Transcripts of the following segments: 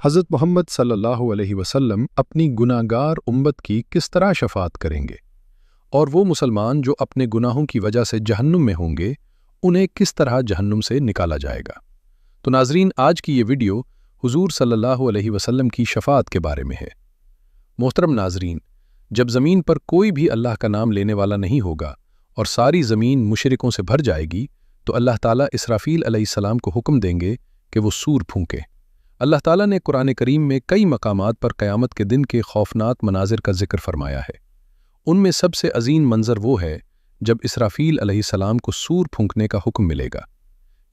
حضرت محمد صلی اللہ علیہ وسلم اپنی گناہگار امت کی کس طرح شفاعت کریں گے، اور وہ مسلمان جو اپنے گناہوں کی وجہ سے جہنم میں ہوں گے انہیں کس طرح جہنم سے نکالا جائے گا۔ تو ناظرین، آج کی یہ ویڈیو حضور صلی اللہ علیہ وسلم کی شفاعت کے بارے میں ہے۔ محترم ناظرین، جب زمین پر کوئی بھی اللہ کا نام لینے والا نہیں ہوگا اور ساری زمین مشرکوں سے بھر جائے گی، تو اللہ تعالیٰ اسرافیل علیہ السلام کو حکم دیں گے کہ وہ سور پھونکے۔ اللہ تعالیٰ نے قرآن کریم میں کئی مقامات پر قیامت کے دن کے خوفناک مناظر کا ذکر فرمایا ہے۔ ان میں سب سے عظیم منظر وہ ہے جب اسرافیل علیہ السلام کو سور پھونکنے کا حکم ملے گا۔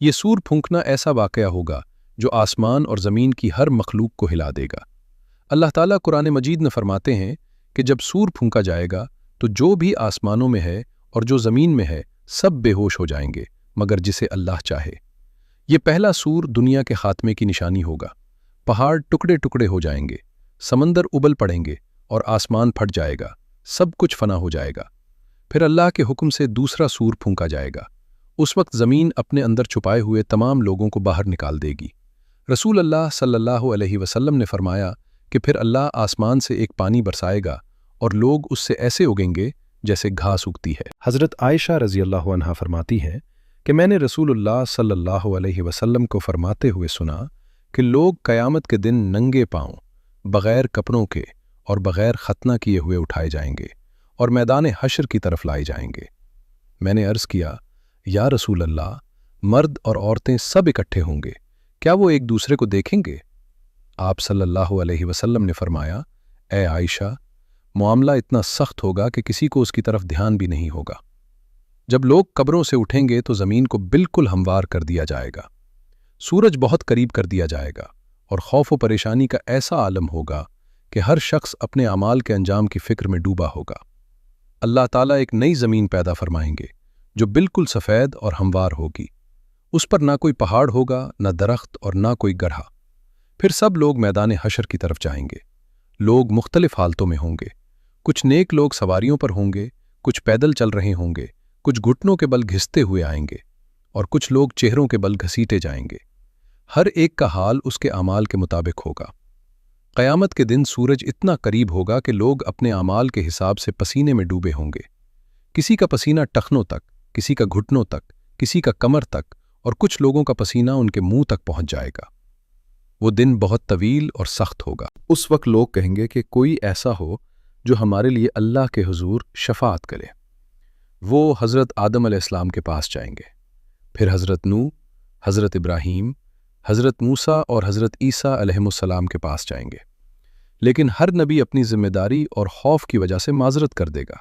یہ سور پھونکنا ایسا واقعہ ہوگا جو آسمان اور زمین کی ہر مخلوق کو ہلا دے گا۔ اللہ تعالیٰ قرآن مجید میں فرماتے ہیں کہ جب سور پھونکا جائے گا تو جو بھی آسمانوں میں ہے اور جو زمین میں ہے سب بے ہوش ہو جائیں گے مگر جسے اللہ چاہے۔ یہ پہلا سور دنیا کے خاتمے کی نشانی ہوگا۔ پہاڑ ٹکڑے ٹکڑے ہو جائیں گے، سمندر ابل پڑیں گے اور آسمان پھٹ جائے گا، سب کچھ فنا ہو جائے گا۔ پھر اللہ کے حکم سے دوسرا سور پھونکا جائے گا۔ اس وقت زمین اپنے اندر چھپائے ہوئے تمام لوگوں کو باہر نکال دے گی۔ رسول اللہ صلی اللہ علیہ وسلم نے فرمایا کہ پھر اللہ آسمان سے ایک پانی برسائے گا اور لوگ اس سے ایسے اگیں گے جیسے گھاس اگتی ہے۔ حضرت عائشہ رضی اللہ عنہا فرماتی ہیں کہ میں نے رسول اللہ صلی اللہ علیہ وسلم کو فرماتے ہوئے سنا کہ لوگ قیامت کے دن ننگے پاؤں، بغیر کپڑوں کے اور بغیر ختنہ کیے ہوئے اٹھائے جائیں گے اور میدان حشر کی طرف لائے جائیں گے۔ میں نے عرض کیا، یا رسول اللہ، مرد اور عورتیں سب اکٹھے ہوں گے، کیا وہ ایک دوسرے کو دیکھیں گے؟ آپ صلی اللہ علیہ وسلم نے فرمایا، اے عائشہ، معاملہ اتنا سخت ہوگا کہ کسی کو اس کی طرف دھیان بھی نہیں ہوگا۔ جب لوگ قبروں سے اٹھیں گے تو زمین کو بالکل ہموار کر دیا جائے گا، سورج بہت قریب کر دیا جائے گا اور خوف و پریشانی کا ایسا عالم ہوگا کہ ہر شخص اپنے اعمال کے انجام کی فکر میں ڈوبا ہوگا۔ اللہ تعالیٰ ایک نئی زمین پیدا فرمائیں گے جو بالکل سفید اور ہموار ہوگی۔ اس پر نہ کوئی پہاڑ ہوگا، نہ درخت اور نہ کوئی گڑھا۔ پھر سب لوگ میدان حشر کی طرف جائیں گے۔ لوگ مختلف حالتوں میں ہوں گے۔ کچھ نیک لوگ سواریوں پر ہوں گے، کچھ پیدل چل رہے ہوں گے، کچھ گھٹنوں کے بل گھستے ہوئے آئیں گے اور کچھ لوگ چہروں کے بل گھسیٹے جائیں گے۔ ہر ایک کا حال اس کے اعمال کے مطابق ہوگا۔ قیامت کے دن سورج اتنا قریب ہوگا کہ لوگ اپنے اعمال کے حساب سے پسینے میں ڈوبے ہوں گے۔ کسی کا پسینہ ٹخنوں تک، کسی کا گھٹنوں تک، کسی کا کمر تک اور کچھ لوگوں کا پسینہ ان کے منہ تک پہنچ جائے گا۔ وہ دن بہت طویل اور سخت ہوگا۔ اس وقت لوگ کہیں گے کہ کوئی ایسا ہو جو ہمارے لیے اللہ کے حضور شفاعت کرے۔ وہ حضرت آدم علیہ السلام کے پاس جائیں گے، پھر حضرت نوح، حضرت ابراہیم، حضرت موسیٰ اور حضرت عیسیٰ علیہ السلام کے پاس جائیں گے۔ لیکن ہر نبی اپنی ذمہ داری اور خوف کی وجہ سے معذرت کر دے گا۔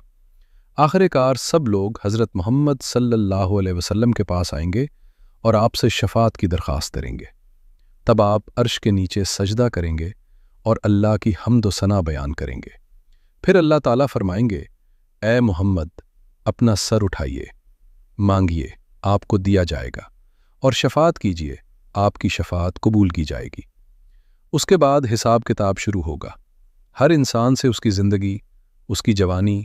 آخر کار سب لوگ حضرت محمد صلی اللہ علیہ وسلم کے پاس آئیں گے اور آپ سے شفاعت کی درخواست کریں گے۔ تب آپ عرش کے نیچے سجدہ کریں گے اور اللہ کی حمد و ثنا بیان کریں گے۔ پھر اللہ تعالیٰ فرمائیں گے، اے محمد، اپنا سر اٹھائیے، مانگیے، آپ کو دیا جائے گا، اور شفاعت کیجیے، آپ کی شفاعت قبول کی جائے گی۔ اس کے بعد حساب کتاب شروع ہوگا۔ ہر انسان سے اس کی زندگی، اس کی جوانی،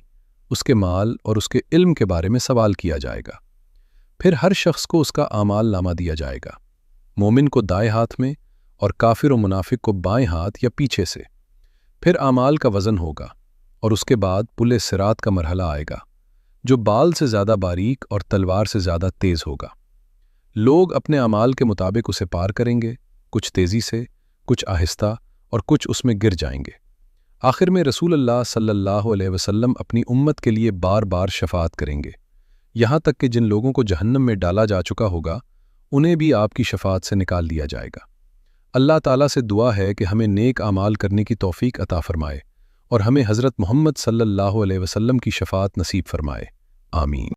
اس کے مال اور اس کے علم کے بارے میں سوال کیا جائے گا۔ پھر ہر شخص کو اس کا اعمال نامہ دیا جائے گا، مومن کو دائیں ہاتھ میں اور کافر و منافق کو بائیں ہاتھ یا پیچھے سے۔ پھر اعمال کا وزن ہوگا اور اس کے بعد پل صراط کا مرحلہ آئے گا جو بال سے زیادہ باریک اور تلوار سے زیادہ تیز ہوگا۔ لوگ اپنے اعمال کے مطابق اسے پار کریں گے، کچھ تیزی سے، کچھ آہستہ اور کچھ اس میں گر جائیں گے۔ آخر میں رسول اللہ صلی اللہ علیہ وسلم اپنی امت کے لیے بار بار شفاعت کریں گے، یہاں تک کہ جن لوگوں کو جہنم میں ڈالا جا چکا ہوگا انہیں بھی آپ کی شفاعت سے نکال لیا جائے گا۔ اللہ تعالیٰ سے دعا ہے کہ ہمیں نیک اعمال کرنے کی توفیق عطا فرمائے اور ہمیں حضرت محمد صلی اللہ علیہ وسلم کی شفاعت نصیب فرمائے۔ آمین۔